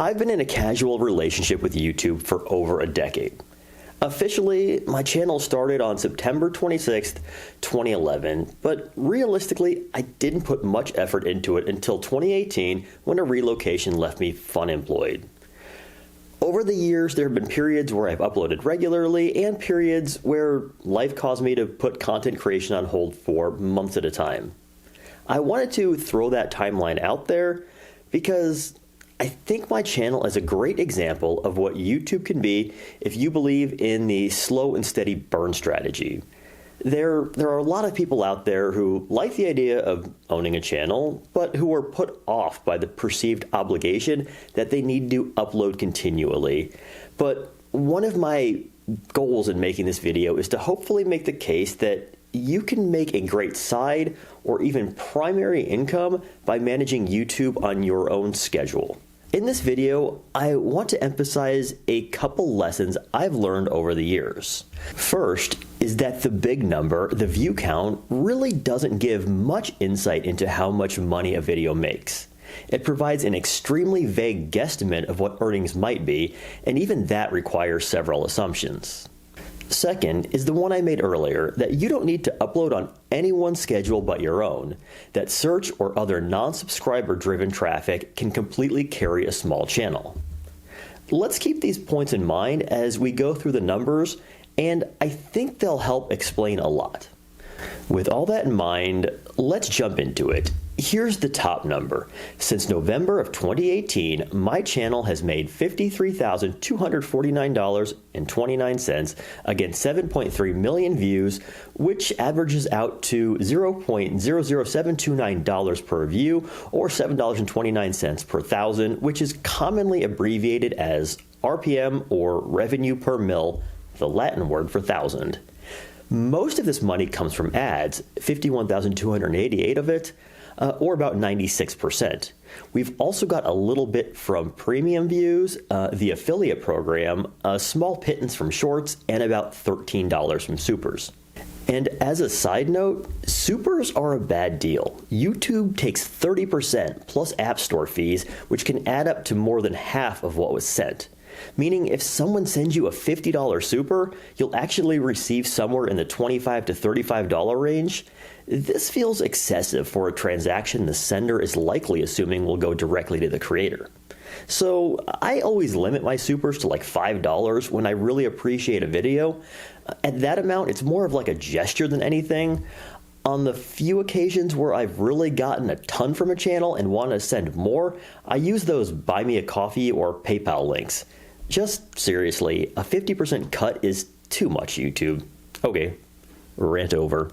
I've been in a casual relationship with YouTube for over a decade. Officially, my channel started on September 26th, 2011, but realistically, I didn't put much effort into it until 2018 when a relocation left me unemployed. Over the years, there have been periods where I've uploaded regularly and periods where life caused me to put content creation on hold for months at a time. I wanted to throw that timeline out there because I think my channel is a great example of what YouTube can be if you believe in the slow and steady burn strategy. There are a lot of people out there who like the idea of owning a channel, but who are put off by the perceived obligation that they need to upload continually. But one of my goals in making this video is to hopefully make the case that you can make a great side or even primary income by managing YouTube on your own schedule. In this video, I want to emphasize a couple lessons I've learned over the years. First is that the big number, the view count, really doesn't give much insight into how much money a video makes. It provides an extremely vague guesstimate of what earnings might be, and even that requires several assumptions. Second is the one I made earlier, that you don't need to upload on anyone's schedule but your own, that search or other non-subscriber driven traffic can completely carry a small channel. Let's keep these points in mind as we go through the numbers, and I think they'll help explain a lot. With all that in mind, let's jump into it. Here's the top number. Since November of 2018, my channel has made $53,249.29 against 7.3 million views, which averages out to $0.00729 per view or $7.29 per thousand, which is commonly abbreviated as RPM or revenue per mil, the Latin word for thousand. Most of this money comes from ads, 51,288 of it, or about 96%. We've also got a little bit from premium views, the affiliate program, a small pittance from shorts, and about $13 from supers. And as a side note, supers are a bad deal. YouTube takes 30% plus App Store fees, which can add up to more than half of what was sent. Meaning if someone sends you a $50 super, you'll actually receive somewhere in the $25 to $35 range. This feels excessive for a transaction the sender is likely assuming will go directly to the creator. So I always limit my supers to like $5 when I really appreciate a video. At that amount, it's more of like a gesture than anything. On the few occasions where I've really gotten a ton from a channel and want to send more, I use those Buy Me a Coffee or PayPal links. Just seriously, a 50% cut is too much, YouTube. Okay, rant over.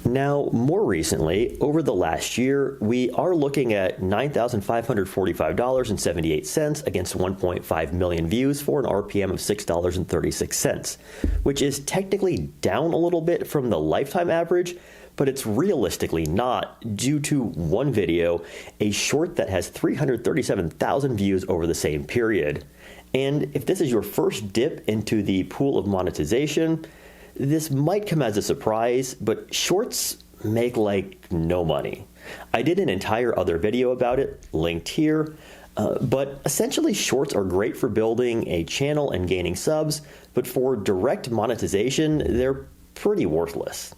Now, more recently, over the last year, we are looking at $9,545.78 against 1.5 million views for an RPM of $6.36, which is technically down a little bit from the lifetime average, but it's realistically not due to one video, a short that has 337,000 views over the same period. And if this is your first dip into the pool of monetization, this might come as a surprise, but shorts make like no money. I did an entire other video about it, linked here, but essentially shorts are great for building a channel and gaining subs, but for direct monetization, they're pretty worthless.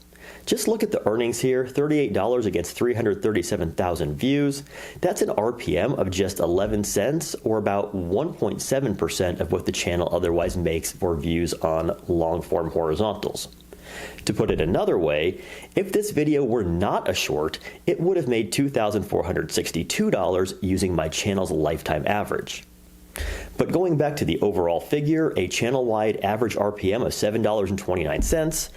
Just look at the earnings here, $38 against 337,000 views. That's an RPM of just 11 cents, or about 1.7% of what the channel otherwise makes for views on long-form horizontals. To put it another way, if this video were not a short, it would have made $2,462 using my channel's lifetime average. But going back to the overall figure, a channel-wide average RPM of $7.29,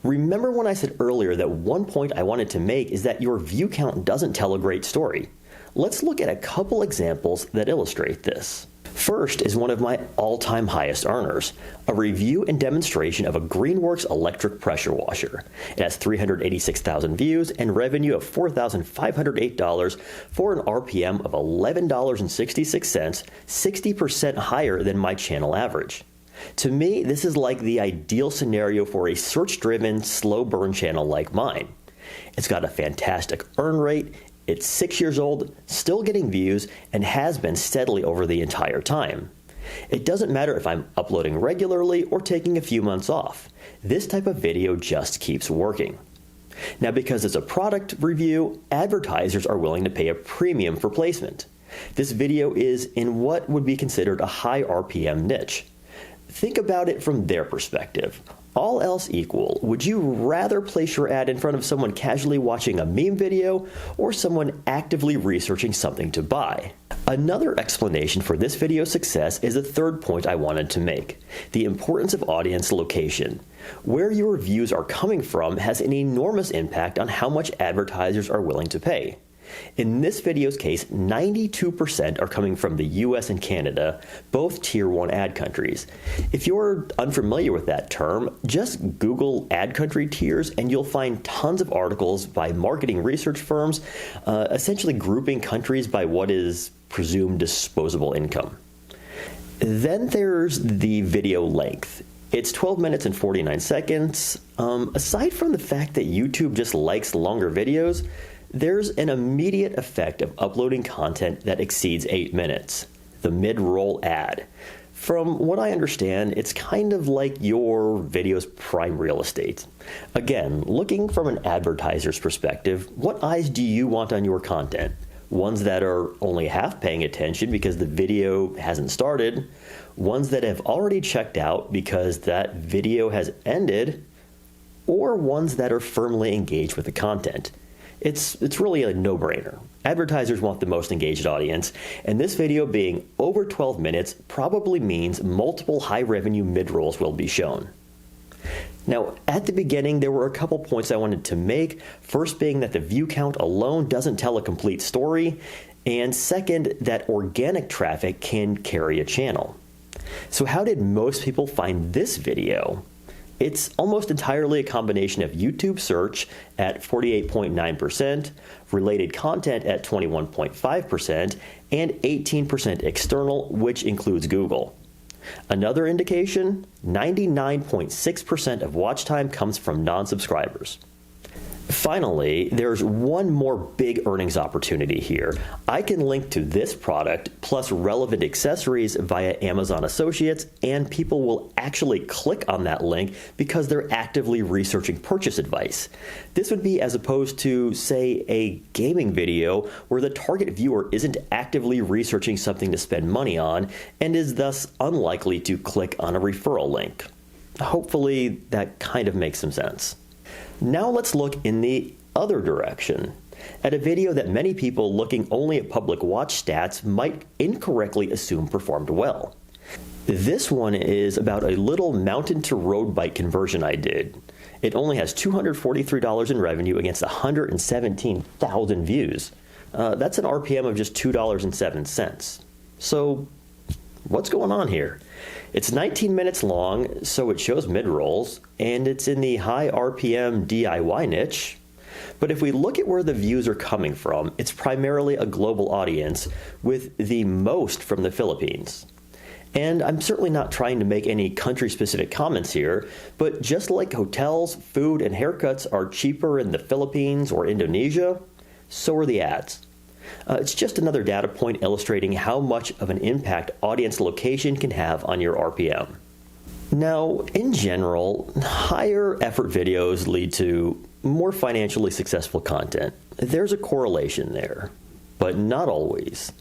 remember when I said earlier that one point I wanted to make is that your view count doesn't tell a great story? Let's look at a couple examples that illustrate this. First is one of my all-time highest earners, a review and demonstration of a Greenworks electric pressure washer. It has 386,000 views and revenue of $4,508 for an RPM of $11.66, 60% higher than my channel average. To me, this is like the ideal scenario for a search-driven, slow burn channel like mine. It's got a fantastic earn rate, It's 6 years old, still getting views, and has been steadily over the entire time. It doesn't matter if I'm uploading regularly or taking a few months off. This type of video just keeps working. Now, because it's a product review, advertisers are willing to pay a premium for placement. This video is in what would be considered a high RPM niche. Think about it from their perspective. All else equal, would you rather place your ad in front of someone casually watching a meme video or someone actively researching something to buy? Another explanation for this video's success is a third point I wanted to make: the importance of audience location. Where your views are coming from has an enormous impact on how much advertisers are willing to pay. In this video's case, 92% are coming from the US and Canada, both Tier 1 ad countries. If you're unfamiliar with that term, just Google ad country tiers and you'll find tons of articles by marketing research firms, essentially grouping countries by what is presumed disposable income. Then there's the video length. It's 12 minutes and 49 seconds. Aside from the fact that YouTube just likes longer videos, there's an immediate effect of uploading content that exceeds 8 minutes, the mid-roll ad. From what I understand, it's kind of like your video's prime real estate. Again, looking from an advertiser's perspective, what eyes do you want on your content? Ones that are only half paying attention because the video hasn't started, ones that have already checked out because that video has ended, or ones that are firmly engaged with the content? It's really a no-brainer. Advertisers want the most engaged audience, and this video being over 12 minutes probably means multiple high-revenue mid-rolls will be shown. Now, at the beginning, there were a couple points I wanted to make, first being that the view count alone doesn't tell a complete story, and second, that organic traffic can carry a channel. So how did most people find this video? It's almost entirely a combination of YouTube search at 48.9%, related content at 21.5%, and 18% external, which includes Google. Another indication, 99.6% of watch time comes from non-subscribers. Finally, there's one more big earnings opportunity here. I can link to this product plus relevant accessories via Amazon Associates, and people will actually click on that link because they're actively researching purchase advice. This would be as opposed to, say, a gaming video where the target viewer isn't actively researching something to spend money on and is thus unlikely to click on a referral link. Hopefully that kind of makes some sense. Now let's look in the other direction, at a video that many people looking only at public watch stats might incorrectly assume performed well. This one is about a little mountain to road bike conversion I did. It only has $243 in revenue against 117,000 views. That's an RPM of just $2.07. So what's going on here? It's 19 minutes long, so it shows mid-rolls, and it's in the high RPM DIY niche. But if we look at where the views are coming from, it's primarily a global audience, with the most from the Philippines. And I'm certainly not trying to make any country-specific comments here, but just like hotels, food, and haircuts are cheaper in the Philippines or Indonesia, so are the ads. It's just another data point illustrating how much of an impact audience location can have on your RPM. Now, in general, higher effort videos lead to more financially successful content. There's a correlation there, but not always.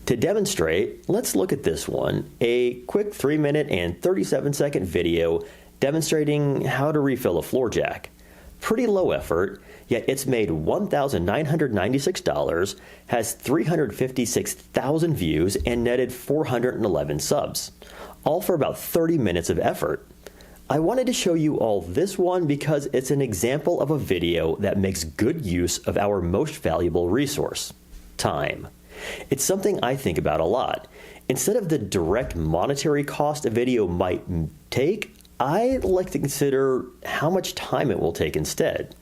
To demonstrate, let's look at this one, a quick 3-minute and 37-second video demonstrating how to refill a floor jack. Pretty low effort, yet it's made $1,996, has 356,000 views, and netted 411 subs, all for about 30 minutes of effort. I wanted to show you all this one because it's an example of a video that makes good use of our most valuable resource, time. It's something I think about a lot. Instead of the direct monetary cost a video might take, I like to consider how much time it will take instead.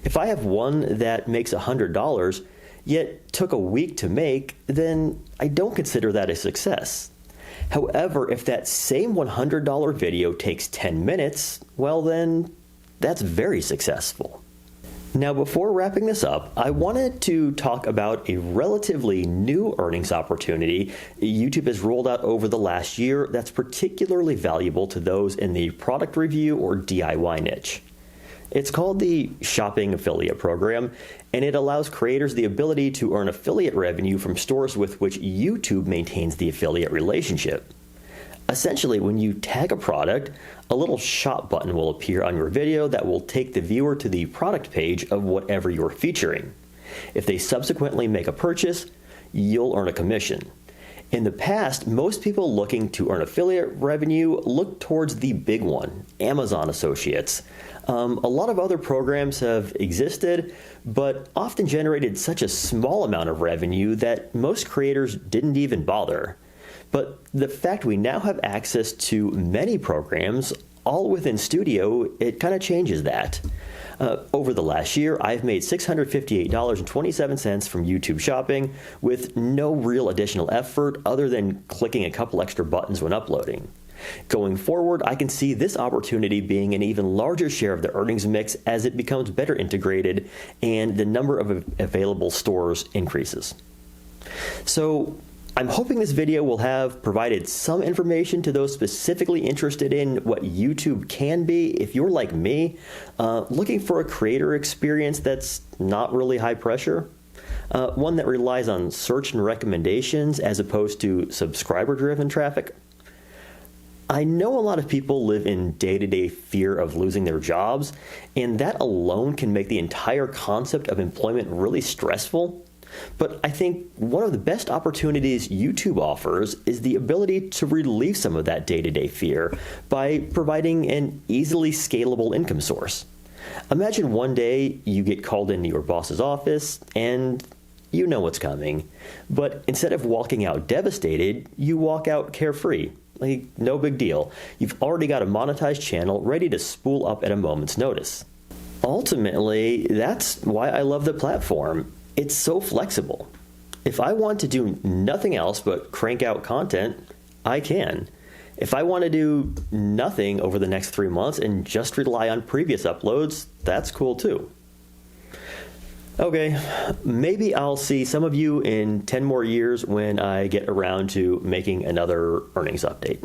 If I have one that makes $100, yet took a week to make, then I don't consider that a success. However, if that same $100 video takes 10 minutes, well then, that's very successful. Now, before wrapping this up, I wanted to talk about a relatively new earnings opportunity YouTube has rolled out over the last year that's particularly valuable to those in the product review or DIY niche. It's called the Shopping Affiliate Program, and it allows creators the ability to earn affiliate revenue from stores with which YouTube maintains the affiliate relationship. Essentially, when you tag a product, a little shop button will appear on your video that will take the viewer to the product page of whatever you're featuring. If they subsequently make a purchase, you'll earn a commission. In the past, most people looking to earn affiliate revenue look towards the big one, Amazon Associates. A lot of other programs have existed, but often generated such a small amount of revenue that most creators didn't even bother. But the fact we now have access to many programs, all within Studio, it kind of changes that. Over the last year, I've made $658.27 from YouTube Shopping with no real additional effort other than clicking a couple extra buttons when uploading. Going forward, I can see this opportunity being an even larger share of the earnings mix as it becomes better integrated and the number of available stores increases. So, I'm hoping this video will have provided some information to those specifically interested in what YouTube can be if you're like me, looking for a creator experience that's not really high pressure, one that relies on search and recommendations as opposed to subscriber-driven traffic. I know a lot of people live in day-to-day fear of losing their jobs, and that alone can make the entire concept of employment really stressful. But I think one of the best opportunities YouTube offers is the ability to relieve some of that day-to-day fear by providing an easily scalable income source. Imagine one day you get called into your boss's office and you know what's coming, but instead of walking out devastated, you walk out carefree. Like, no big deal. You've already got a monetized channel ready to spool up at a moment's notice. Ultimately, that's why I love the platform. It's so flexible. If I want to do nothing else but crank out content, I can. If I want to do nothing over the next 3 months and just rely on previous uploads, that's cool too. Okay, maybe I'll see some of you in 10 more years when I get around to making another earnings update.